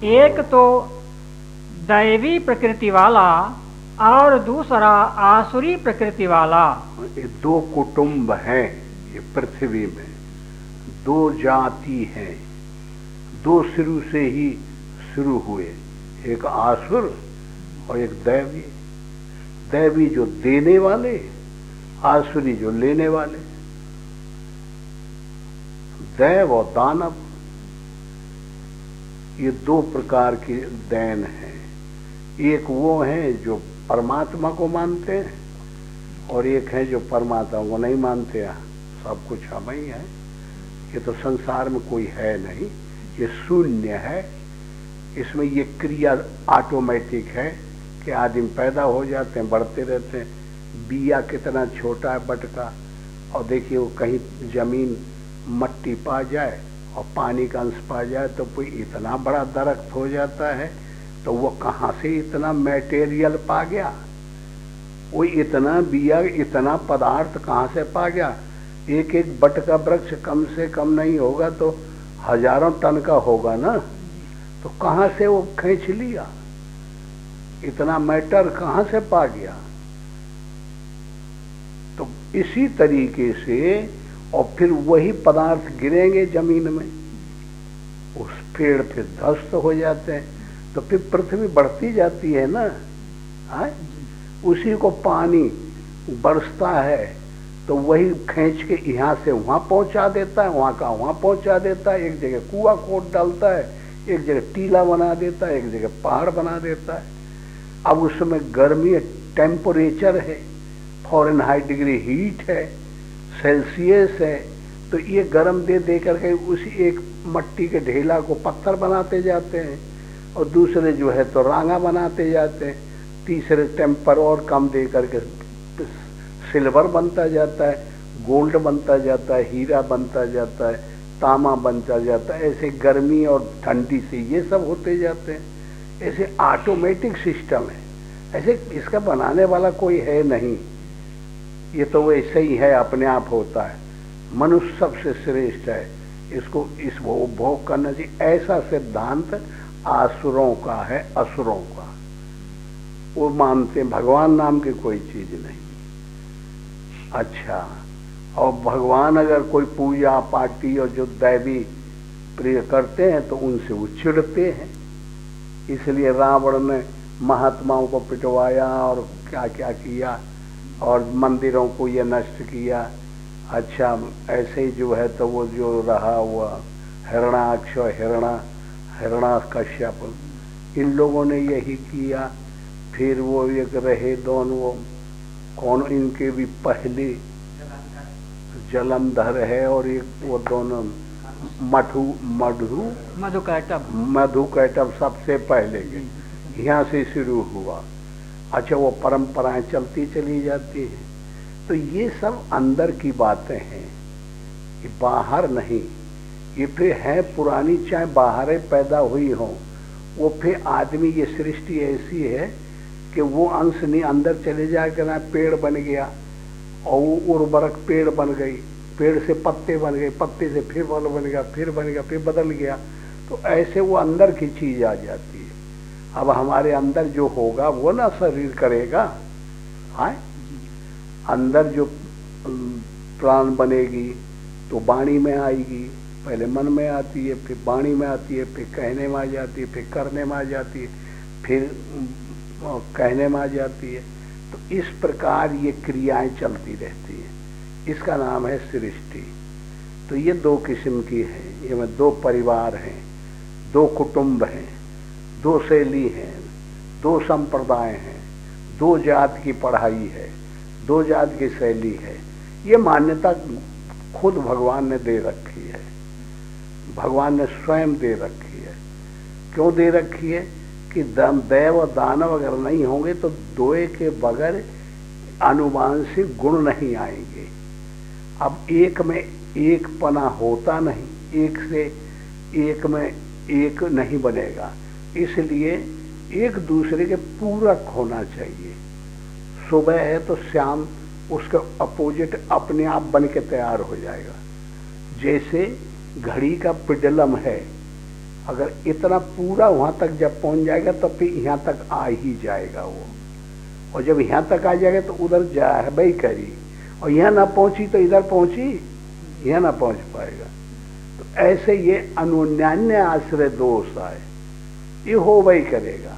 एक तो दैवी प्रकृति वाला और दूसरा आसुरी प्रकृति वाला। ये दो कुटुंब हैं, ये पृथ्वी में दो जाति हैं, दो शुरू से ही शुरू हुए, एक आसुर और एक दैवी। दैवी जो देने वाले, आसुरी जो लेने वाले। दैव और दानव ये दो प्रकार की दैन हैं। एक वो हैं जो परमात्मा को मानते हैं और एक है जो परमात्मा को नहीं मानते हैं। सब कुछ हम ही है, ये तो संसार में कोई है नहीं, ये शून्य है। इसमें ये क्रिया ऑटोमेटिक है कि आदमी पैदा हो जाते हैं, बढ़ते रहते हैं। बिया कितना छोटा है बटका, और देखिए वो कहीं जमीन मट्टी पा जाए और पानी का अंश पा जाए तो कोई इतना बड़ा दरख्त हो जाता है। तो वो कहाँ से इतना मटेरियल पा गया, वो इतना बिया इतना पदार्थ कहाँ से पा गया। एक एक बटका वृक्ष कम से कम नहीं होगा तो हजारों टन का होगा ना, तो कहाँ से वो खींच लिया, इतना मैटर कहाँ से पा गया। तो इसी तरीके से, और फिर वही पदार्थ गिरेंगे जमीन में, उस पेड़ फिर ध्वस्त हो जाते हैं, तो फिर पृथ्वी बढ़ती जाती है ना। उसी को पानी बरसता है तो वही खींच के यहाँ से वहाँ पहुँचा देता है, वहाँ का वहाँ पहुँचा देता है। एक जगह कुआं खोद डालता है, एक जगह टीला बना देता है, एक जगह पहाड़ बना देता है। अब उसमें गर्मी टेम्परेचर है, फ़ारेनहाइट डिग्री हीट है, सेल्सियस है, तो ये गर्म दे दे करके उसी एक मट्टी के ढेला को पत्थर बनाते जाते हैं, और दूसरे जो है तो रांगा बनाते जाते हैं, तीसरे टेम्पर और कम दे करके सिल्वर बनता जाता है, गोल्ड बनता जाता है, हीरा बनता जाता है, तांबा बनता जाता है। ऐसे गर्मी और ठंडी से ये सब होते जाते हैं। ऐसे ऑटोमेटिक सिस्टम है, ऐसे इसका बनाने वाला कोई है नहीं, ये तो वैसे ही है, अपने आप होता है। मनुष्य सबसे श्रेष्ठ है, इसको इस भोग करना चाहिए। ऐसा सिद्धांत आसुरों का है, असुरों का। वो मानते हैं भगवान नाम की कोई चीज नहीं। अच्छा, और भगवान अगर कोई पूजा पाठी और जो दैवी प्रिय करते हैं तो उनसे वो चिढ़ते हैं। इसलिए रावण ने महात्माओं को पिटवाया और क्या क्या किया, और मंदिरों को ये नष्ट किया। अच्छा, ऐसे ही जो है तो वो जो रहा हुआ हिरणाक्ष और हिरणाकश्यप, इन लोगों ने यही किया। फिर वो एक रहे दोनों, कौन इनके भी पहले जलंधर है, और एक वो दोनों मधुकैटभ सबसे पहले के, यहाँ से शुरू हुआ। अच्छा, वो परंपराएं चलती चली जाती हैं। तो ये सब अंदर की बातें हैं, ये बाहर नहीं। ये फिर है पुरानी, चाहे बाहर पैदा हुई हो, वो फिर आदमी, ये सृष्टि ऐसी है कि वो अंश नहीं अंदर चले जाकर ना पेड़ बन गया, और वो उर्वरक पेड़ बन गई, पेड़ से पत्ते बन गए, पत्ते से फिर फल बन गया, फिर बन गया, फिर बदल गया। तो ऐसे वो अंदर की चीज आ जाती है। अब हमारे अंदर जो होगा वो ना शरीर करेगा। हाँ, अंदर जो प्राण बनेगी तो वाणी में आएगी, पहले मन में आती है, फिर वाणी में आती है, फिर कहने में आ जाती है, फिर करने में आ जाती है, फिर कहने में आ जाती है। तो इस प्रकार ये क्रियाएं चलती रहती हैं। इसका नाम है सृष्टि। तो ये दो किस्म की है, ये में दो परिवार हैं। दो कुटुंब हैं, दो शैली हैं, दो संप्रदाय हैं, दो जात की पढ़ाई है, दो जात की शैली है। ये मान्यता खुद भगवान ने दे रखी है, भगवान ने स्वयं दे रखी है। क्यों दे रखी है कि दैव और दानव अगर नहीं होंगे तो दोए के बगैर आनुवांशिक गुण नहीं आएंगे। अब एक में एक पना होता नहीं, एक से एक में एक नहीं बनेगा, इसलिए एक दूसरे के पूरक होना चाहिए। सुबह है तो शाम उसके अपोजिट अपने आप बन के तैयार हो जाएगा। जैसे घड़ी का पेंडुलम है, अगर इतना पूरा वहां तक जब पहुंच जाएगा तो फिर यहाँ तक आ ही जाएगा वो, और जब यहाँ तक आ जाएगा तो उधर जा भाई करी, और यहाँ ना पहुंची तो इधर पहुंची, यहाँ ना पहुंच पाएगा। तो ऐसे ये अनुन्यान्य आश्रय दोष आए, ये हो वही करेगा।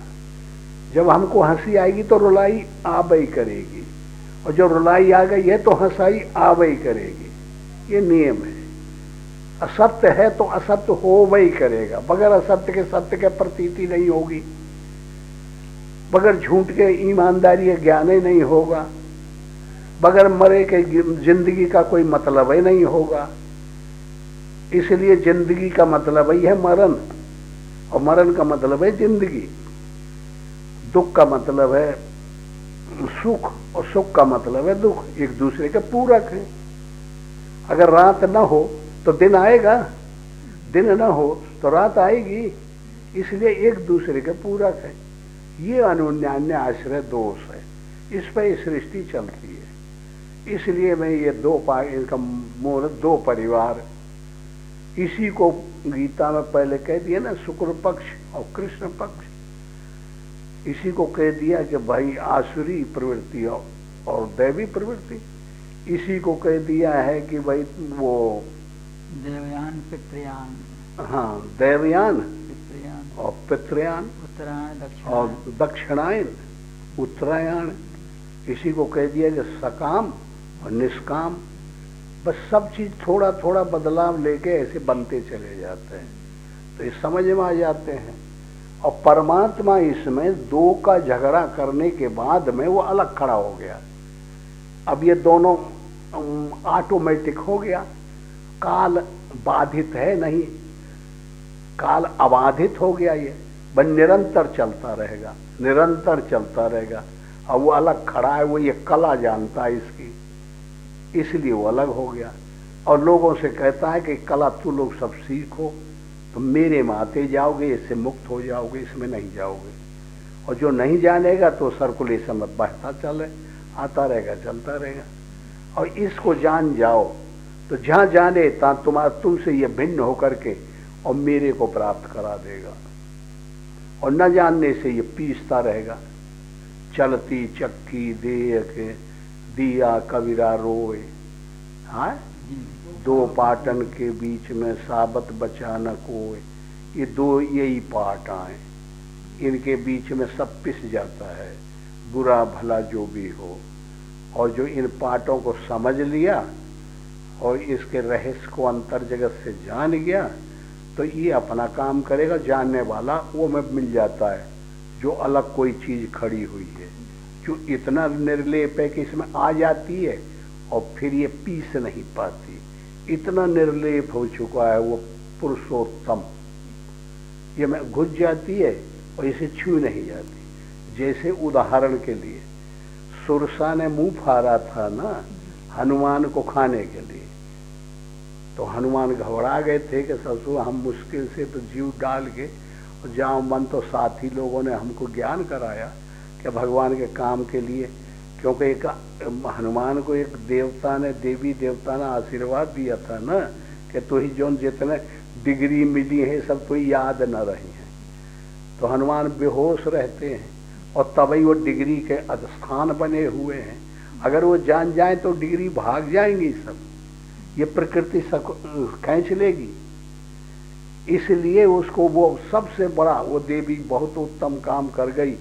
जब हमको हंसी आएगी तो रुलाई आ वही करेगी, और जब रुलाई आ गई है तो हंसाई आ वही करेगी। ये नियम है। असत्य है तो असत्य हो वही करेगा, बगैर असत्य के सत्य के प्रतीति नहीं होगी, बगैर झूठ के ईमानदारी या ज्ञान ही नहीं होगा, बगैर मरे के जिंदगी का कोई मतलब ही नहीं होगा। इसलिए जिंदगी का मतलब ही है मरण, और मरण का मतलब है जिंदगी। दुख का मतलब है सुख, और सुख का मतलब है दुख, एक दूसरे के पूरक है। अगर रात न हो तो दिन आएगा, दिन न हो तो रात आएगी, इसलिए एक दूसरे के पूरक है। ये अनुन्यान्य आश्रय दोष है, इस पर ये सृष्टि चलती है। इसलिए मैं ये इनका मूल दो परिवार, इसी को गीता में पहले कह दिया ना, शुक्र पक्ष और कृष्ण पक्ष। इसी को कह दिया कि भाई आसुरी प्रवृत्ति और दैवी प्रवृत्ति। इसी को कह दिया है कि भाई वो देवयान पितृयान, हाँ देवयान पितृयान और पितृयान, उत्तरायण और दक्षिणायन उत्तरायण। इसी को कह दिया कि सकाम और निष्काम। बस सब चीज थोड़ा थोड़ा बदलाव लेके ऐसे बनते चले जाते हैं, तो ये समझ में आ जाते हैं। और परमात्मा इसमें दो का झगड़ा करने के बाद में वो अलग खड़ा हो गया। अब ये दोनों ऑटोमेटिक हो गया, काल बाधित है नहीं, काल अबाधित हो गया। ये बस निरंतर चलता रहेगा, निरंतर चलता रहेगा। और वो अलग खड़ा है, वो ये कला जानता है इसकी, इसलिए वो अलग हो गया। और लोगों से कहता है कि कला तू लोग सब सीखो, तो मेरे में आते जाओगे, इससे मुक्त हो जाओगे, इसमें नहीं जाओगे। और जो नहीं जानेगा तो सर्कुलेशन में बढ़ता चले, आता रहेगा, चलता रहेगा। और इसको जान जाओ तो जहाँ जाने तहाँ तुमसे ये भिन्न होकर के और मेरे को प्राप्त करा देगा। और न जानने से ये पीसता रहेगा। चलती चक्की देख दिया कबीरा रोए, हाँ दो पाटन के बीच में साबत बचा न कोय। ये दो यही पाट आए, इनके बीच में सब पिस जाता है, बुरा भला जो भी हो। और जो इन पाटों को समझ लिया और इसके रहस्य को अंतर जगत से जान गया तो ये अपना काम करेगा। जानने वाला वो में मिल जाता है, जो अलग कोई चीज खड़ी हुई है, जो इतना निर्लेप है कि इसमें आ जाती है और फिर ये पीस नहीं पाती। इतना निर्लेप हो चुका है वो पुरुषोत्तम, ये में घुस जाती है और इसे छू नहीं जाती। जैसे उदाहरण के लिए सुरसा ने मुंह फाड़ा था ना हनुमान को खाने के लिए, तो हनुमान घबरा गए थे कि ससुर हम मुश्किल से तो जीव डाल के और जाओ मन। तो साथी लोगों ने हमको ज्ञान कराया कि भगवान के काम के लिए, क्योंकि एक हनुमान को एक देवता ने, देवी देवता ने आशीर्वाद दिया था ना कि तो ही जो जितने डिग्री मिली है सब तो याद न रही है। तो हनुमान बेहोश रहते हैं और तभी वो डिग्री के स्थान बने हुए हैं। अगर वो जान जाए तो डिग्री भाग जाएंगी सब, ये प्रकृति खींच लेगी। इसलिए उसको वो सबसे बड़ा वो देवी बहुत उत्तम काम कर गई,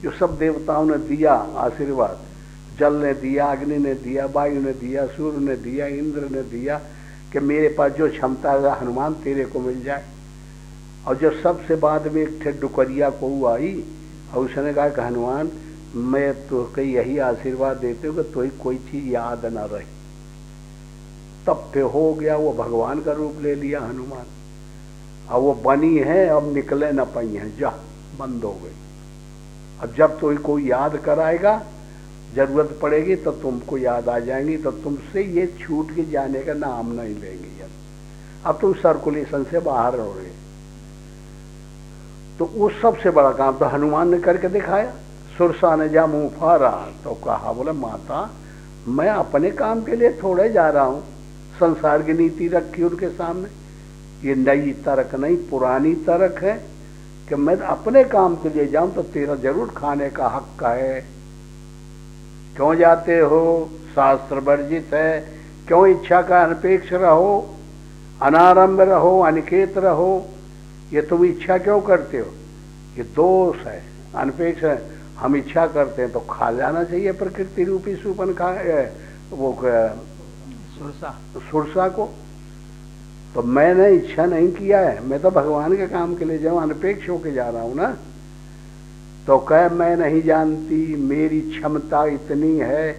जो सब देवताओं ने दिया आशीर्वाद। जल ने दिया, अग्नि ने दिया, वायु ने दिया, सूर्य ने दिया, इंद्र ने दिया कि मेरे पास जो क्षमता है हनुमान तेरे को मिल जाए। और जब सबसे बाद में एक ठे डुकरिया को आई और उसने कहा कि हनुमान मैं तो कई यही आशीर्वाद देते हो कि तो ही कोई चीज याद न रही। तब फिर हो गया, वो भगवान का रूप ले लिया हनुमान। अब वो बनी है, अब निकले न पाई है, जा बंद हो गई। अब जब तो कोई याद कराएगा, जरूरत पड़ेगी तो तुमको याद आ जाएंगी, तो तुमसे ये छूट के जाने का नाम नहीं लेंगे। अब तुम सर्कुलेशन से बाहर हो रहे। तो वो सबसे बड़ा काम तो हनुमान ने करके दिखाया। सुरसा ने जा मुंह फाड़ा तो कहा, बोले माता मैं अपने काम के लिए थोड़े जा रहा हूं। संसार की नीति रखी उनके सामने, ये नई तर्क नहीं पुरानी तर्क है कि मैं अपने काम के लिए जाऊं तो तेरा जरूर खाने का हक है। क्यों जाते हो? शास्त्र वर्जित है। क्यों इच्छा का अनपेक्ष रहो, अनारंभ रहो, अनिकेत रहो? ये तुम इच्छा क्यों करते हो? ये दोष है, अनपेक्ष है। हम इच्छा करते हैं तो खा जाना चाहिए प्रकृति रूपी सुपन खा वो सुरसा को। तो मैंने इच्छा नहीं किया है, मैं तो भगवान के काम के लिए जाऊं, अनपेक्ष होके जा रहा हूं ना। तो कह मैं नहीं जानती, मेरी क्षमता इतनी है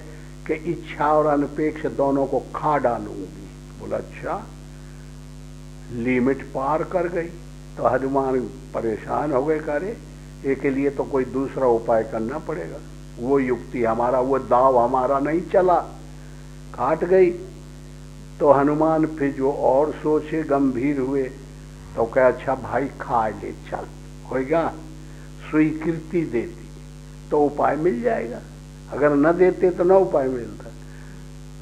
कि इच्छा और अनपेक्ष दोनों को खा डालूंगी। बोला अच्छा, लिमिट पार कर गई। तो हनुमान परेशान हो गए, करे इसके लिए तो कोई दूसरा उपाय करना पड़ेगा। वो युक्ति हमारा, वो दाव हमारा नहीं चला, काट गई। तो हनुमान फिर जो और सोचे, गंभीर हुए। तो कहा अच्छा भाई खा ले, चल होएगा। स्वीकृति देती तो उपाय मिल जाएगा, अगर न देते तो न उपाय मिलता।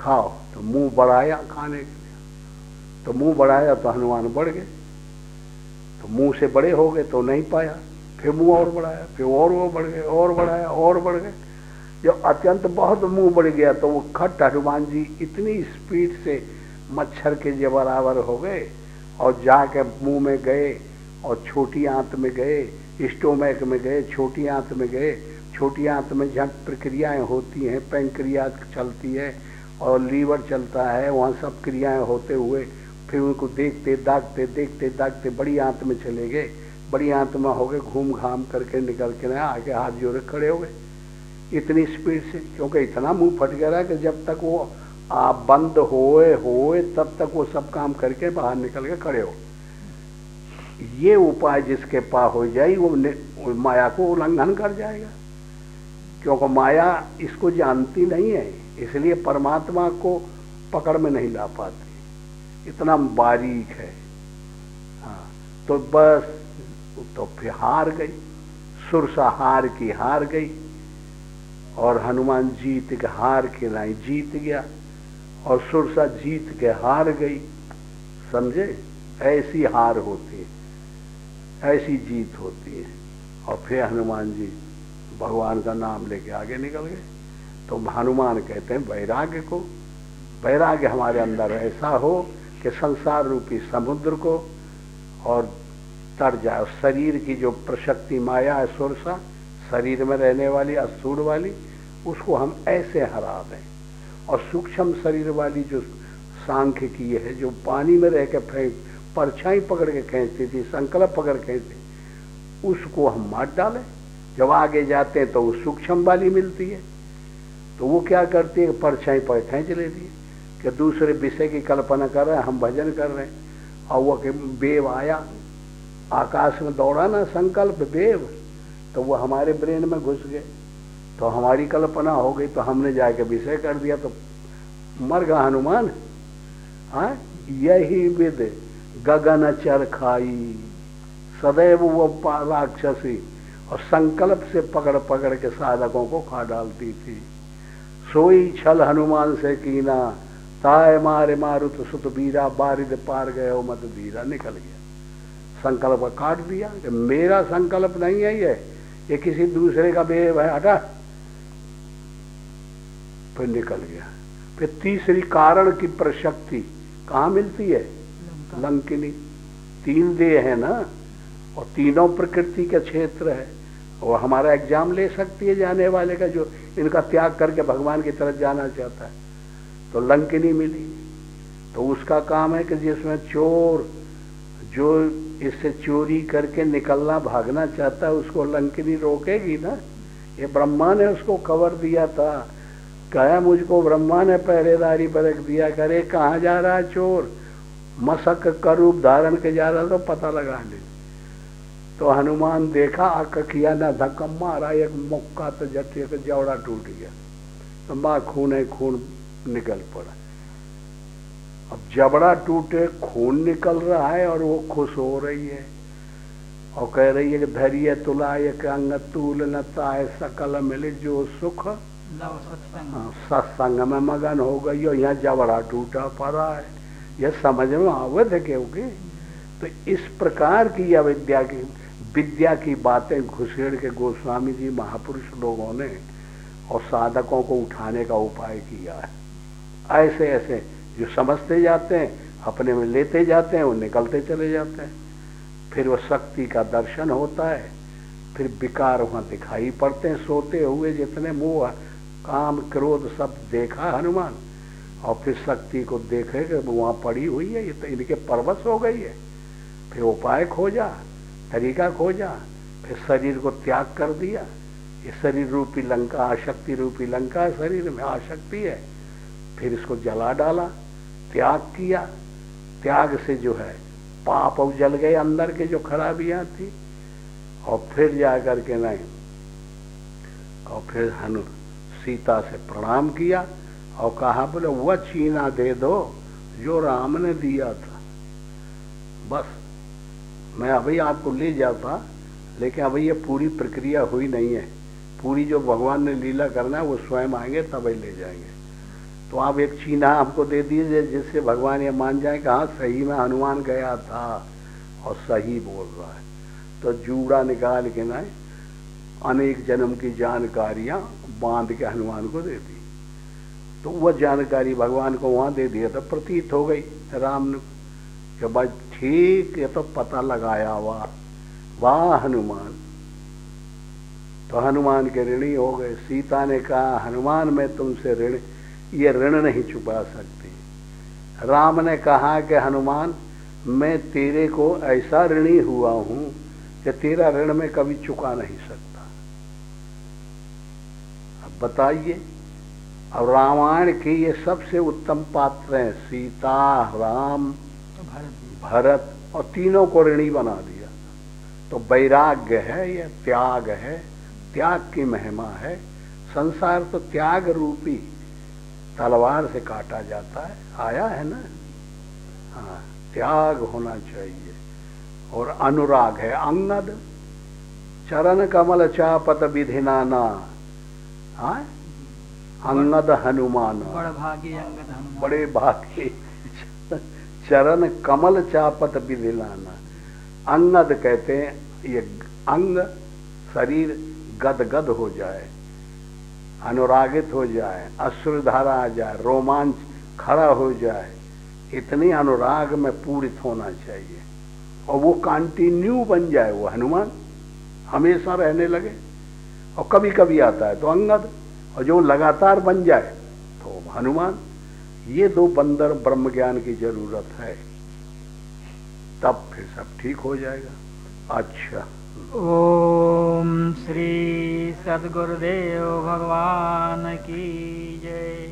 खाओ। तो मुंह बढ़ाया खाने के लिए, तो मुंह बढ़ाया तो हनुमान बढ़ गए। तो मुंह से बड़े हो गए तो नहीं पाया, फिर मुंह और बढ़ाया, फिर और वो बढ़ गए, और बढ़ाया और बढ़ गए। जब अत्यंत बहुत मुंह बढ़ गया तो वो खट हनुमान जी इतनी स्पीड से मच्छर के जे बराबर हो गए और जाके मुंह में गए और छोटी आंत में गए, स्टोमैक में गए, छोटी आंत में गए। छोटी आंत में जहाँ प्रक्रियाएं होती हैं, पैंक्रियाज चलती है और लीवर चलता है, वहाँ सब क्रियाएं होते हुए फिर उनको देखते दागते बड़ी आंत में चले गए। बड़ी आंत में हो गए, घूम घाम करके निकल के ना आगे हाथ जोड़े खड़े हो गए इतनी स्पीड से, क्योंकि इतना मुंह फट गया रहा कि जब तक वो आप बंद होए तब तक वो सब काम करके बाहर निकल के खड़े हो। ये उपाय जिसके पास हो जाए वो माया को उल्लंघन कर जाएगा, क्योंकि माया इसको जानती नहीं है, इसलिए परमात्मा को पकड़ में नहीं ला पाती, इतना बारीक है। हाँ, तो बस तो फिर हार गई, सुरसा हार गई और हनुमान जीत के हार के नहीं जीत गया और सुरसा जीत के हार गई। समझे? ऐसी हार होती है, ऐसी जीत होती है। और फिर हनुमान जी भगवान का नाम लेके आगे निकल गए। तो हनुमान कहते हैं वैराग्य को, वैराग्य हमारे अंदर ऐसा हो कि संसार रूपी समुद्र को और तर जाए। शरीर की जो प्रशक्ति माया है सुरसा, शरीर में रहने वाली असूर वाली, उसको हम ऐसे हरा दें। और सूक्ष्म शरीर वाली जो सांख्य की है, जो पानी में रह के परछाई पकड़ के खींचती थी, संकल्प पकड़ खींचती, उसको हम मार डालें। जब आगे जाते हैं तो वो सूक्ष्म वाली मिलती है, तो वो क्या करती है, परछाई पर खींच लेती है कि दूसरे विषय की कल्पना कर रहे हैं, हम भजन कर रहे हैं। और वो वेव आया, आकाश में दौड़ा ना संकल्प वेव, तो वो हमारे ब्रेन में घुस गए, तो हमारी कल्पना हो गई, तो हमने जाके विषय कर दिया, तो मर गया हनुमान। हाँ, यही विद गगन चर खाई, सदैव वो राक्षसी और संकल्प से पकड़ पकड़ के साधकों को खा डालती थी। सोई छल हनुमान से कीना, ताय मारे मारुत सुत बीरा, बारिद पार गए मत धीरा। निकल गया, संकल्प काट दिया कि मेरा संकल्प नहीं है, ये किसी दूसरे का बेव है, हटा। फिर निकल गया। फिर तीसरी कारण की प्रशक्ति कहाँ मिलती है? लंकिनी। 3 देह है ना, और तीनों प्रकृति के क्षेत्र है। और हमारा एग्जाम ले सकती है जाने वाले का, जो इनका त्याग करके भगवान की तरफ जाना चाहता है। तो लंकिनी मिली, तो उसका काम है कि जिसमें चोर जो इससे चोरी करके निकलना भागना चाहता है, उसको लंकिनी रोकेगी ना। ये ब्रह्मा ने उसको खबर दिया था, कहा मुझको ब्रह्मा ने पहरेदारी पर रख दिया, करे कहाँ जा रहा है चोर, मशक का रूप धारण के जा रहा तो पता लगा ले। तो हनुमान देखा, आक किया ना, धक्का मारा एक मुक्का तो जटे का जवड़ा टूट गया, तो माँ खून है, खून निकल पड़ा। अब जबड़ा टूटे, खून निकल रहा है और वो खुश हो रही है और कह रही है कि धैर्य तुलाय अंग तूल नताय सकल मिले जो सुख सत्संग में मगन हो गई और यहाँ जबड़ा टूटा पड़ा है। यह समझ में आवत है क्योंकि तो इस प्रकार की विद्या की बातें घुसेड़ के गोस्वामी जी महापुरुष लोगों ने और साधकों को उठाने का उपाय किया है। ऐसे ऐसे जो समझते जाते हैं, अपने में लेते जाते हैं, वो निकलते चले जाते हैं। फिर वो शक्ति का दर्शन होता है, फिर विकार वहाँ दिखाई पड़ते हैं। सोते हुए जितने मोह काम क्रोध सब देखा हनुमान, और फिर शक्ति को देखे कि वहाँ पड़ी हुई है, ये तो इनके परवश हो गई है। फिर उपाय खोजा, तरीका खोजा, फिर शरीर को त्याग कर दिया। ये शरीर रूपी लंका, आशक्ति रूपी लंका शरीर में आशक्ति है। फिर इसको जला डाला, त्याग किया। त्याग से जो है पाप अब जल गए, अंदर के जो खराबियां थी। और फिर जाकर के नहीं, और फिर सीता से प्रणाम किया और कहा, बोले वह चीना दे दो जो राम ने दिया था, बस मैं अभी आपको ले जाता, लेकिन अभी ये पूरी प्रक्रिया हुई नहीं है। पूरी जो भगवान ने लीला करना है वो स्वयं आएंगे तभी ले जाएंगे। तो आप एक चीना आपको दे दीजिए जिससे भगवान ये मान जाए कि हाँ सही में हनुमान गया था और सही बोल रहा है। तो जूड़ा निकाल के ना अनेक जन्म की जानकारियां बांध के हनुमान को दे दी। तो वह जानकारी भगवान को वहां दे दिया, तो प्रतीत हो गई राम ने कि भाई ठीक, ये तो पता लगाया, वाह हनुमान। तो हनुमान के ऋणी हो गए। सीता ने कहा, हनुमान मैं तुमसे ऋण, ये ऋण नहीं चुका सकती। राम ने कहा कि हनुमान मैं तेरे को ऐसा ऋणी हुआ हूं कि तेरा ऋण मैं कभी चुका नहीं सकता। अब बताइए, अब रामायण के ये सबसे उत्तम पात्र हैं, सीता, राम, भरत, और तीनों को ऋणी बना दिया। तो वैराग्य है, यह त्याग है, त्याग की महिमा है। संसार तो त्याग रूपी तलवार से काटा जाता है, आया है ना। हाँ, त्याग होना चाहिए। और अनुराग है, अंगद चरण कमल चापत विधिनाना, हाँ अंगद हनुमान, बड़े भागी चरण कमल चापत विधिलाना। अंगद कहते हैं ये अंग शरीर गदगद हो जाए, अनुरागित हो जाए, अश्रुधारा आ जाए, रोमांच खड़ा हो जाए, इतनी अनुराग में पूरित होना चाहिए। और वो कंटिन्यू बन जाए, वो हनुमान हमेशा रहने लगे। और कभी कभी आता है तो अंगद, और जो लगातार बन जाए तो हनुमान। ये दो बंदर ब्रह्म ज्ञान की जरूरत है, तब फिर सब ठीक हो जाएगा। अच्छा, ओम श्री सद्गुरुदेव भगवान की जय।